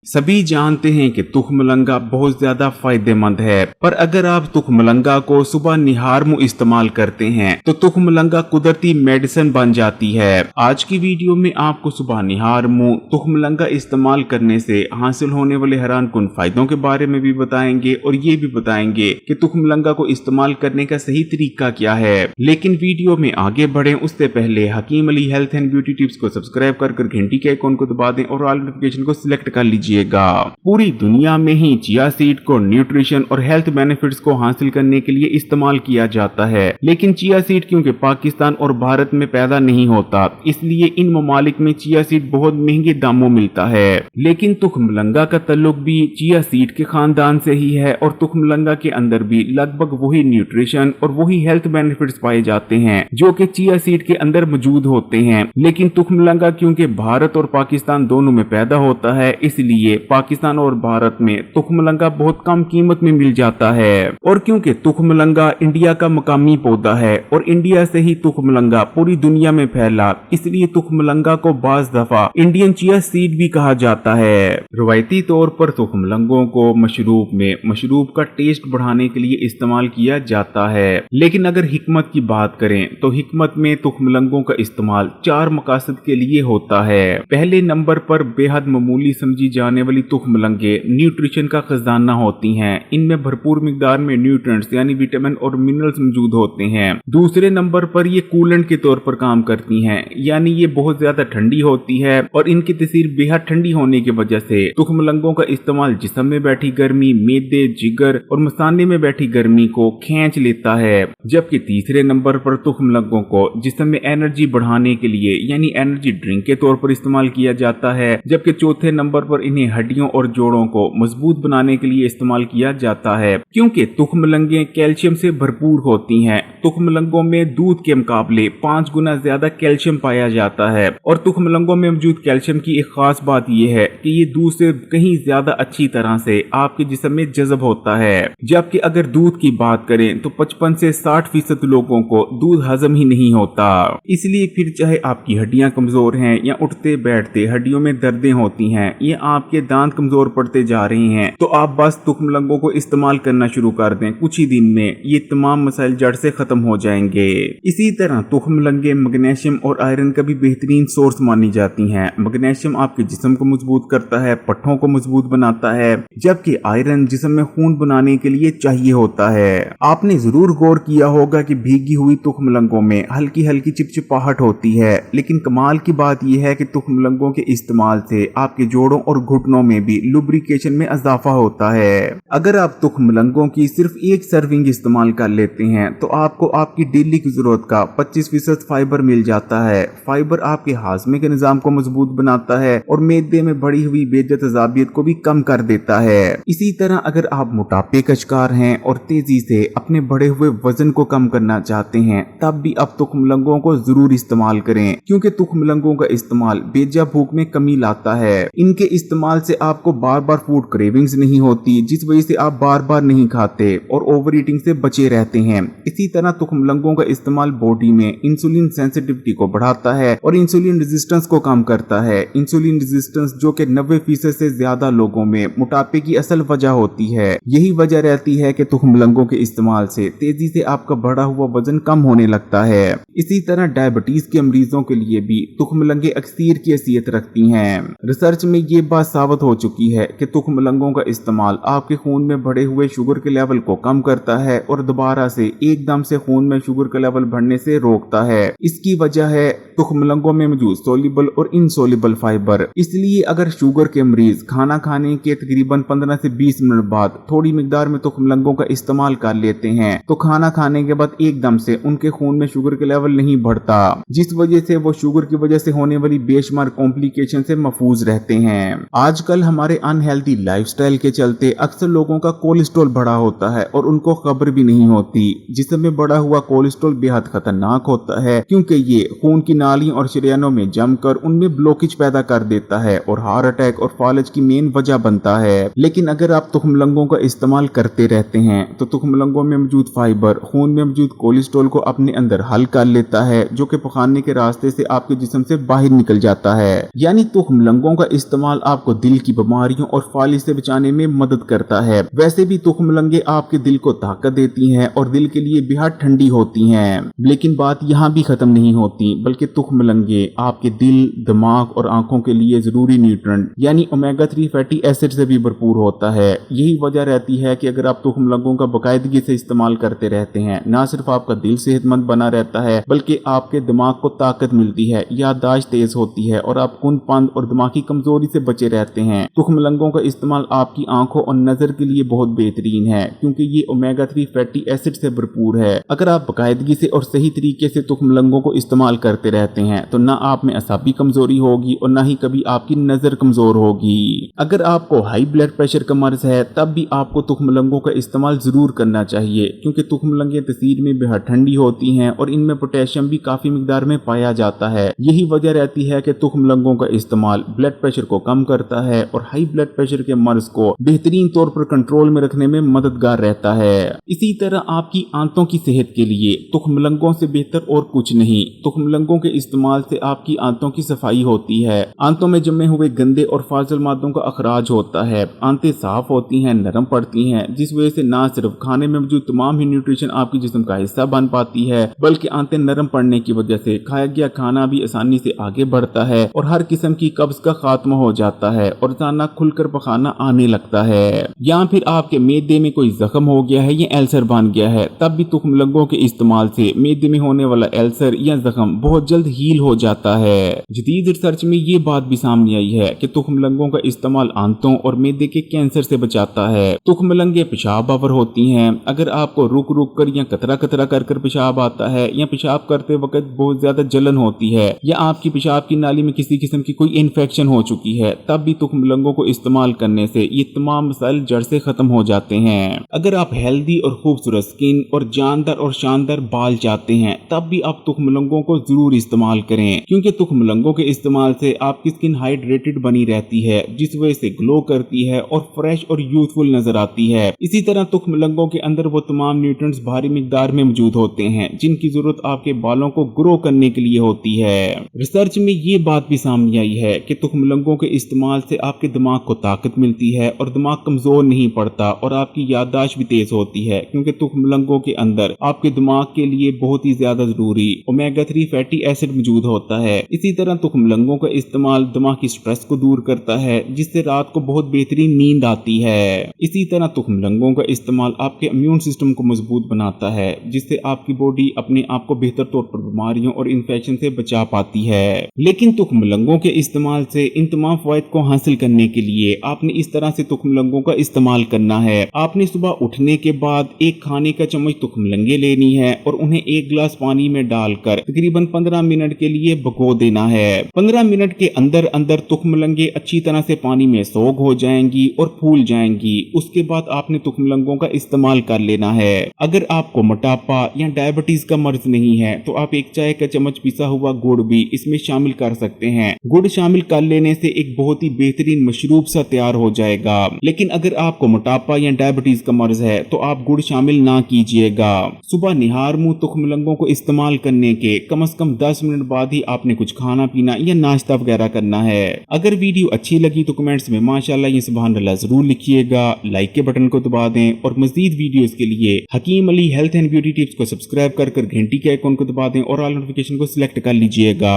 सभी जानते हैं कि तुखमलंगा बहुत ज्यादा फायदेमंद है, पर अगर आप तुखमलंगा को सुबह निहार मुंह इस्तेमाल करते हैं तो तुखमलंगा कुदरती मेडिसिन बन जाती है। आज की वीडियो में आपको सुबह निहार मुंह तुखमलंगा इस्तेमाल करने से हासिल होने वाले हैरानकुन फायदों के बारे में भी बताएंगे और ये भी बताएंगे कि तुखमलंगा को इस्तेमाल करने का सही तरीका क्या है। लेकिन वीडियो में आगे बढ़े उससे पहले Hakeem Ali health and beauty tips को सब्सक्राइब कर घंटी के आइकॉन को दबा दें और ऑल नोटिफिकेशन को सिलेक्ट कर लीजिए। पूरी दुनिया में ही चिया सीड को न्यूट्रिशन और हेल्थ बेनिफिट्स को हासिल करने के लिए इस्तेमाल किया जाता है, लेकिन चिया सीड क्योंकि पाकिस्तान और भारत में पैदा नहीं होता, इसलिए इन ममालिक में चिया सीड बहुत महंगे दामों मिलता है। लेकिन तुखमलंगा का ताल्लुक भी चिया सीड के खानदान से ही है और तुखमलंगा के अंदर भी लगभग वही न्यूट्रिशन और वही हेल्थ बेनिफिट्स पाए जाते हैं जो कि चिया सीड के अंदर मौजूद होते हैं। लेकिन तुखमलंगा क्योंकि भारत और पाकिस्तान दोनों में पैदा होता है, इसलिए पाकिस्तान और भारत में तुखमलंगा बहुत कम कीमत में मिल जाता है। और क्योंकि तुखमलंगा इंडिया का मकामी पौधा है और इंडिया से ही तुखमलंगा पूरी दुनिया में फैला, इसलिए तुखमलंगा को बाज दफा इंडियन चिया सीड भी कहा जाता है। रवायती तौर पर तुखमलंगों को मशरूब का टेस्ट बढ़ाने के लिए इस्तेमाल किया जाता है, लेकिन अगर हिकमत की बात करें तो हिकमत में तुखमलंगों का इस्तेमाल 4 मकासद के लिए होता है। पहले नंबर पर बेहद मामूली समझी जाने वाली तुखमलंगे न्यूट्रिशन का खजाना होती हैं। इनमें भरपूर मिकदार में न्यूट्रिएंट्स यानी विटामिन और मिनरल्स मौजूद होते हैं। दूसरे नंबर पर ये कूलेंट के तौर पर काम करती हैं, यानी ये बहुत ज्यादा ठंडी होती है और इनकी तसीर बेहद ठंडी होने की वजह से तुखमलंगों का इस्तेमाल जिस्म में बैठी गर्मी, मेदे, जिगर और मसाने में बैठी गर्मी को खींच लेता है। जबकि तीसरे नंबर पर तुखमलंगों को जिस्म में एनर्जी बढ़ाने के लिए यानी एनर्जी ड्रिंक के तौर पर इस्तेमाल किया जाता है। जबकि चौथे नंबर पर इन्हें हड्डियों और जोड़ों को मजबूत बनाने के लिए इस्तेमाल किया जाता है। क्योंकि तुखमलंगे कैल्शियम से भरपूर होती हैं, तुखमलंगों में दूध के मुकाबले 5 गुना ज्यादा कैल्शियम पाया जाता है। और तुखमलंगों में मौजूद कैल्शियम की एक खास बात यह है कि ये दूध से कहीं ज्यादा अच्छी तरह से आपके जिस्म में जज़ब होता है। जबकि अगर दूध की बात करें तो 55 से 60% लोगों को दूध हजम ही नहीं होता। इसलिए फिर चाहे आपकी हड्डियां कमजोर हैं या उठते बैठते हड्डियों में दर्दें होती हैं या आपके दांत कमजोर पड़ते जा रहे हैं, तो आप बस तुखमलंगों को इस्तेमाल करना शुरू कर दें। कुछ ही दिन में ये तमाम मसाइल जड़ से खत्म हो जाएंगे। इसी तरह तुखमलंगे मैग्नीशियम और आयरन का भी बेहतरीन सोर्स मानी जाती हैं। मैग्नीशियम आपके जिस्म को मजबूत करता है, पट्टों को मजबूत बनाता है, जबकि आयरन जिस्म में खून बनाने के लिए चाहिए होता है। आपने जरूर गौर किया होगा कि भीगी हुई तुखमलंगों में हल्की हल्की चिपचिपाहट होती है, लेकिन कमाल की बात यह है कि तुखमलंगों के इस्तेमाल से आपके जोड़ों और घुटनों में भी लुब्रिकेशन में इजाफा होता है। अगर आप तुखमलंगों की सिर्फ एक सर्विंग इस्तेमाल कर लेते हैं तो आपको आपकी डेली की जरूरत का 25% फाइबर मिल जाता है। फाइबर आपके हाजमे के निजाम को मजबूत बनाता है और मेदे में बढ़ी हुई बेतजाबियत को भी कम कर देता है। इसी तरह अगर आप मोटापे का शिकार हैं और तेजी से अपने बढ़े हुए वजन को कम करना चाहते हैं, तब भी आप तुखमलंगों को जरूर इस्तेमाल करें, क्योंकि तुखमलंगों का इस्तेमाल बेजा भूख में कमी लाता है। इनके इस्तेमाल से आपको बार बार फूड क्रेविंग्स नहीं होती, जिस वजह से आप बार बार नहीं खाते और ओवर ईटिंग से बचे रहते हैं। इसी तरह तुखमलंगों का इस्तेमाल बॉडी में इंसुलिन सेंसिटिविटी को बढ़ाता है और इंसुलिन रेजिस्टेंस को कम करता है। इंसुलिन रेजिस्टेंस जो कि 90% से ज्यादा लोगों में मोटापे की असल वजह होती है। यही वजह रहती है कि तुखमलंगों के इस्तेमाल से तेजी से आपका बढ़ा हुआ वजन कम होने लगता है। इसी तरह डायबिटीज के मरीजों के लिए भी तुखमलंगे अक्सीर की हैसियत रखती हैं। रिसर्च में ये बात साबित हो चुकी है कि तुखमलंगों का इस्तेमाल आपके खून में बढ़े हुए शुगर के लेवल को कम करता है और दोबारा से एकदम से खून में शुगर का लेवल बढ़ने से रोकता है। इसकी वजह है तुखमलंगों में मौजूद सोल्यूबल और इनसोल्यूबल फाइबर। इसलिए अगर शुगर के मरीज खाना खाने के तकरीबन 15 से 20 मिनट बाद थोड़ी मिकदार में तुखमलंगों का इस्तेमाल कर लेते हैं तो खाना खाने के बाद एकदम से उनके खून में शुगर के लेवल नहीं बढ़ता, जिस वजह से वो शुगर की वजह से होने वाली बेशुमार कॉम्प्लिकेशन से महफूज रहते हैं। आजकल हमारे अनहेल्दी लाइफस्टाइल के चलते अक्सर लोगों का कोलेस्ट्रॉल बढ़ा होता है और उनको खबर भी नहीं होती। जिस्म में बढ़ा हुआ कोलेस्ट्रॉल बेहद खतरनाक होता है, क्योंकि ये खून की नालियों और शरीयानों में जमकर उनमें ब्लॉकेज पैदा कर देता है और हार्ट अटैक और फालज की मेन वजह बनता है। लेकिन अगर आप तुखमलंगों का इस्तेमाल करते रहते हैं तो तुखमलंगों में मौजूद फाइबर खून में मौजूद कोलेस्ट्रॉल को अपने अंदर हल कर लेता है, जो कि पखाने के रास्ते से आपके जिस्म से बाहर निकल जाता है। यानी तुखमलंगों का इस्तेमाल आपको आपको दिल की बीमारियों और फालिज से बचाने में मदद करता है। वैसे भी तुख मलंगे आपके दिल को ताकत देती हैं और दिल के लिए बेहद ठंडी होती हैं। लेकिन बात यहाँ भी खत्म नहीं होती, बल्कि तुख मलंगे आपके दिल, दिमाग और आंखों के लिए जरूरी न्यूट्रिएंट यानी ओमेगा 3 फैटी एसिड से भी भरपूर होता है। यही वजह रहती है कि अगर आप तुख मलंगों का बाकायदगी से इस्तेमाल करते रहते हैं, न सिर्फ आपका दिल सेहतमंद बना रहता है, बल्कि आपके दिमाग को ताकत मिलती है, याददाश्त तेज होती है और आप कुंदपंद और दिमागी कमजोरी से बचे रहते हैं। तुख मलंगों का इस्तेमाल आपकी आंखों और नजर के लिए बहुत बेहतरीन है, क्योंकि ये ओमेगा 3 फैटी एसिड से भरपूर है। अगर आप बाकायदगी से और सही तरीके से तुख मलंगों को इस्तेमाल करते रहते हैं तो न आप में असाबी कमजोरी होगी और न ही कभी आपकी नजर कमजोर होगी। अगर आपको हाई ब्लड प्रेशर का मर्ज है तब भी आपको तुख मलंगों का इस्तेमाल जरूर करना चाहिए, क्योंकि तुख मलंगे तसीर में बेहद ठंडी होती हैं और इनमें पोटेशियम भी काफी मिकदार में पाया जाता है। यही वजह रहती है कि तुख मलंगों का इस्तेमाल ब्लड प्रेशर को कम करता है और हाई ब्लड प्रेशर के मर्ज को बेहतरीन तौर पर कंट्रोल में रखने में मददगार रहता है। इसी तरह आपकी आंतों की सेहत के लिए तुख मलंगों से बेहतर और कुछ नहीं। तुख मलंगों के इस्तेमाल से आपकी आंतों की सफाई होती है, आंतों में जमे हुए गंदे और फाजिल मादों का अखराज होता है, आंतें साफ होती हैं, नरम पड़ती हैं, जिस वजह से न सिर्फ खाने में मौजूद तमाम ही न्यूट्रिशन आपके जिस्म का हिस्सा बन पाती है, बल्कि आंतें नरम पड़ने की वजह से खाया गया खाना भी आसानी से आगे बढ़ता है और हर किस्म की कब्ज का खात्मा हो जाता है और रोजाना खुलकर पखाना आने लगता है। या फिर आपके मैदे में कोई जख्म हो गया है या एल्सर बन गया है, तब भी तुख मलंगों के इस्तेमाल से मैदे में होने वाला एल्सर या जख्म बहुत जल्द हील हो जाता है। जदीद रिसर्च में ये बात भी सामने आई है कि तुख मलंगों का इस्तेमाल आंतों और मैदे के कैंसर से बचाता है। तुख मलंगे पेशाब आवर होती हैं। अगर आपको रुक रुक कर या कतरा कतरा कर कर पेशाब आता है या पेशाब करते वक्त बहुत ज्यादा जलन होती है या आपकी पेशाब की नाली में किसी किस्म की कोई इन्फेक्शन हो चुकी है, तब भी तुख मलंगों को इस्तेमाल करने से ये तमाम मसाइल जड़ से खत्म हो जाते हैं। अगर आप हेल्दी और खूबसूरत स्किन और जानदार और शानदार बाल चाहते हैं, तब भी आप तुख मलंगों को जरूर इस्तेमाल करें, क्योंकि तुख मलंगों के इस्तेमाल से आपकी स्किन हाइड्रेटेड बनी रहती है, जिस वजह से ग्लो करती है और फ्रेश और यूथफुल नजर आती है। इसी तरह तुख मलंगों के अंदर वो तमाम न्यूट्रिएंट्स भारी मिकदार में मौजूद होते हैं जिनकी जरूरत आपके बालों को ग्रो करने के लिए होती है। रिसर्च में ये बात भी सामने आई है कि तुख मलंगों के इस्तेमाल से आपके दिमाग को ताकत मिलती है और दिमाग कमजोर नहीं पड़ता और आपकी याददाश्त भी तेज होती है, क्योंकि तुख मलंगों के अंदर आपके दिमाग के लिए बहुत ही ज्यादा जरूरी ओमेगा 3 फैटी एसिड मौजूद होता है। इसी तरह तुख मलंगों का इस्तेमाल दिमागी स्ट्रेस को दूर करता है, जिससे रात को बहुत बेहतरीन नींद आती है। इसी तरह तुख मलंगों का इस्तेमाल आपके इम्यून सिस्टम को मजबूत बनाता है, जिससे आपकी बॉडी अपने आप को बेहतर तौर पर बीमारियों और इन्फेक्शन से बचा पाती है। लेकिन तुख मलंगों के इस्तेमाल से इन तमाम फायदे को हासिल करने के लिए आपने इस तरह से तुख मलंगों का इस्तेमाल करना है। आपने सुबह उठने के बाद एक खाने का चम्मच तुख मलंगे लेनी है और उन्हें एक गिलास पानी में डालकर तकरीबन 15 मिनट के लिए भगो देना है। 15 मिनट के अंदर अंदर तुख मलंगे अच्छी तरह से पानी में सोख हो जाएंगी और फूल जाएंगी। उसके बाद आपने तुख मलंगों का इस्तेमाल कर लेना है। अगर आपको मोटापा या डायबिटीज का मर्ज नहीं है तो आप एक चाय का चम्मच पिसा हुआ गुड़ भी इसमें शामिल कर सकते हैं। गुड़ शामिल कर लेने से एक बहुत ही बेहतरीन मशरूब सा तैयार हो जाएगा। लेकिन अगर आपको मोटापा या डायबिटीज का मर्ज है तो आप गुड़ शामिल ना कीजिएगा। सुबह निहार मुंह तुख मलंगों को इस्तेमाल करने के कम से कम 10 मिनट बाद ही आपने कुछ खाना पीना या नाश्ता वगैरह करना है। अगर वीडियो अच्छी लगी तो कमेंट्स में माशाल्लाह या सुभान अल्लाह जरूर लिखिएगा, लाइक के बटन को दबा दें और मजीद वीडियोस के लिए Hakeem Ali health and beauty tips को सब्सक्राइब कर घंटी के आइकॉन को दबा दें और ऑल नोटिफिकेशन को सिलेक्ट कर लीजिएगा।